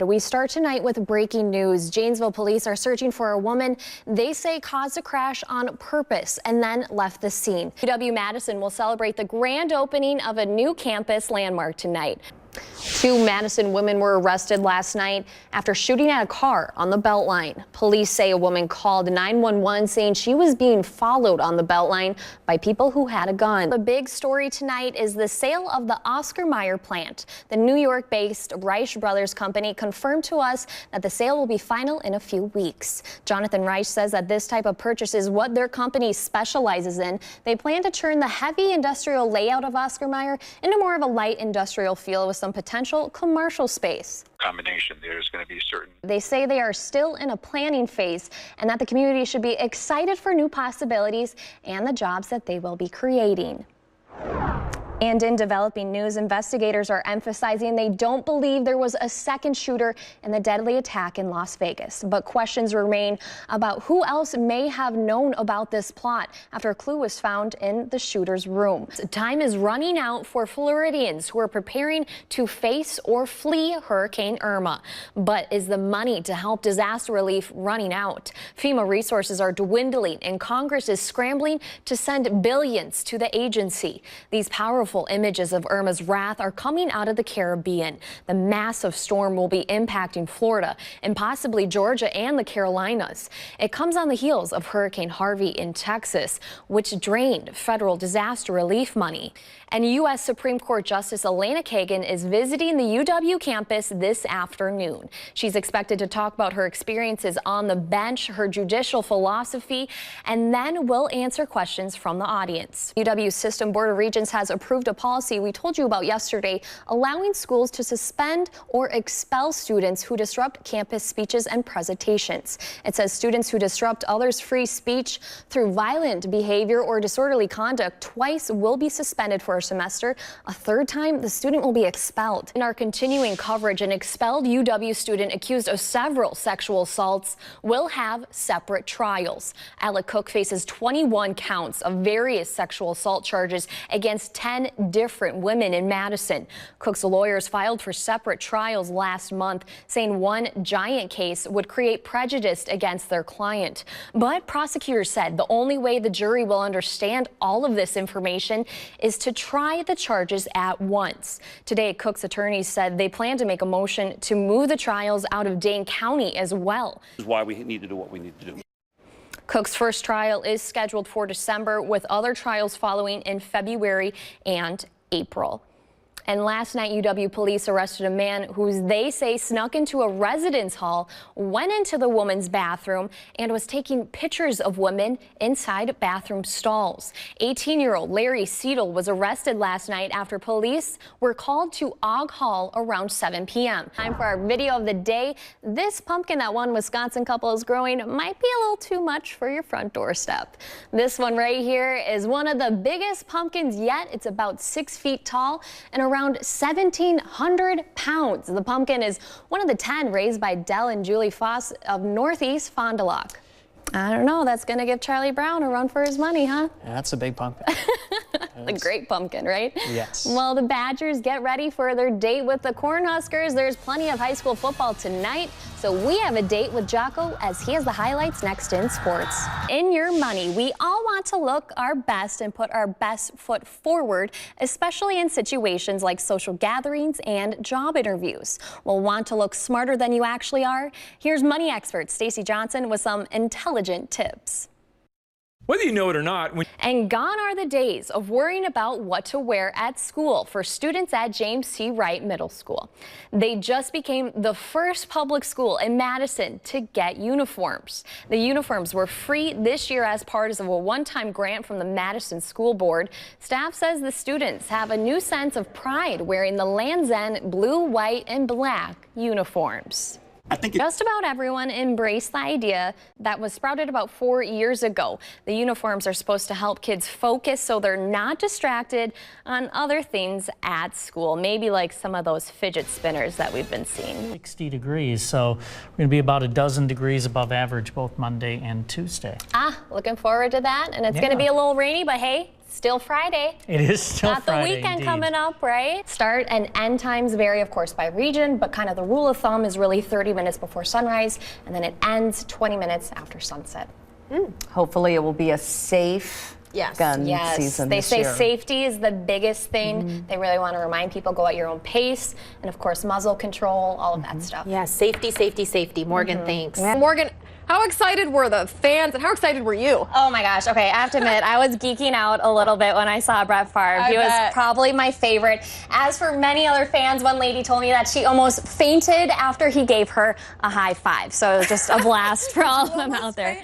We start tonight with breaking news. Janesville police are searching for a woman they say caused a crash on purpose and then left the scene. Madison will celebrate the grand opening of a new campus landmark tonight. 2 Madison women were arrested last night after shooting at a car on the Beltline. Police say a woman called 911 saying she was being followed on the Beltline by people who had a gun. The big story tonight is the sale of the Oscar Mayer plant. The New York-based Reich Brothers company confirmed to us that the sale will be final in a few weeks. Jonathan Reich says that this type of purchase is what their company specializes in. They plan to turn the heavy industrial layout of Oscar Mayer into more of a light industrial feel with some potential commercial space. Combination, there's going to be certain. They say they are still in a planning phase and that the community should be excited for new possibilities and the jobs that they will be creating. And in developing news, investigators are emphasizing they don't believe there was a second shooter in the deadly attack in Las Vegas. But questions remain about who else may have known about this plot after a clue was found in the shooter's room. Time is running out for Floridians who are preparing to face or flee Hurricane Irma. But is the money to help disaster relief running out? FEMA resources are dwindling and Congress is scrambling to send billions to the agency. These powerful images of Irma's wrath are coming out of the Caribbean. The massive storm will be impacting Florida and possibly Georgia and the Carolinas. It comes on the heels of Hurricane Harvey in Texas, which drained federal disaster relief money. And U.S. Supreme Court Justice Elena Kagan is visiting the UW campus this afternoon. She's expected to talk about her experiences on the bench, her judicial philosophy, and then will answer questions from the audience. UW's System Board of Regents has approved a policy we told you about yesterday, allowing schools to suspend or expel students who disrupt campus speeches and presentations. It says students who disrupt others' free speech through violent behavior or disorderly conduct twice will be suspended for a semester. A third time, the student will be expelled. In our continuing coverage, an expelled UW student accused of several sexual assaults will have separate trials. Alec Cook faces 21 counts of various sexual assault charges against 10 different women in Madison. Cook's lawyers filed for separate trials last month, saying one giant case would create prejudice against their client. But prosecutors said the only way the jury will understand all of this information is to try the charges at once. Today, Cook's attorneys said they plan to make a motion to move the trials out of Dane County as well. This is why we need to do what we need to do. Cook's first trial is scheduled for December, with other trials following in February and April. And last night, UW police arrested a man who they say snuck into a residence hall, went into the woman's bathroom, and was taking pictures of women inside bathroom stalls. 18-year-old Larry Seidel was arrested last night after police were called to Ogg Hall around 7 p.m. Time for our video of the day. This pumpkin that one Wisconsin couple is growing might be a little too much for your front doorstep. This one right here is one of the biggest pumpkins yet. It's about 6 feet tall and around 1,700 pounds. The pumpkin is one of the 10 raised by Dell and Julie Foss of Northeast Fond du Lac. I don't know, that's going to give Charlie Brown a run for his money, huh? Yeah, that's a big pumpkin. A great pumpkin, right? Yes. Well, the Badgers get ready for their date with the Cornhuskers. There's plenty of high school football tonight, so we have a date with Jocko as he has the highlights next in sports. In your money, we all want to look our best and put our best foot forward, especially in situations like social gatherings and job interviews. Well, want to look smarter than you actually are? Here's money expert Stacey Johnson with some intelligent tips. Whether you know it or not. And gone are the days of worrying about what to wear at school for students at James T. Wright Middle School. They just became the first public school in Madison to get uniforms. The uniforms were free this year as part of a one-time grant from the Madison School Board. Staff says the students have a new sense of pride wearing the Land's End blue, white, and black uniforms. I think just about everyone embraced the idea that was sprouted about 4 years ago. The uniforms are supposed to help kids focus so they're not distracted on other things at school, maybe like some of those fidget spinners that we've been seeing. 60 degrees, so we're going to be about a dozen degrees above average both Monday and Tuesday. Looking forward to that. And it's going to be a little rainy, but hey, Still Friday. It is still Got Friday, the weekend indeed. coming up, right? Start and end times vary, of course, by region, but kind of the rule of thumb is really 30 minutes before sunrise, and then it ends 20 minutes after sunset. Hopefully it will be a safe gun season They this say year. safety is the biggest thing. They really want to remind people, go at your own pace, and of course, muzzle control, all of that stuff. Yeah, safety, safety, safety. Morgan, thanks. Morgan, how excited were the fans and how excited were you? Oh my gosh. Okay, I have to admit, I was geeking out a little bit when I saw Brett Favre. He was probably my favorite. As for many other fans, one lady told me that she almost fainted after he gave her a high five. So it was just a blast for all of them out there.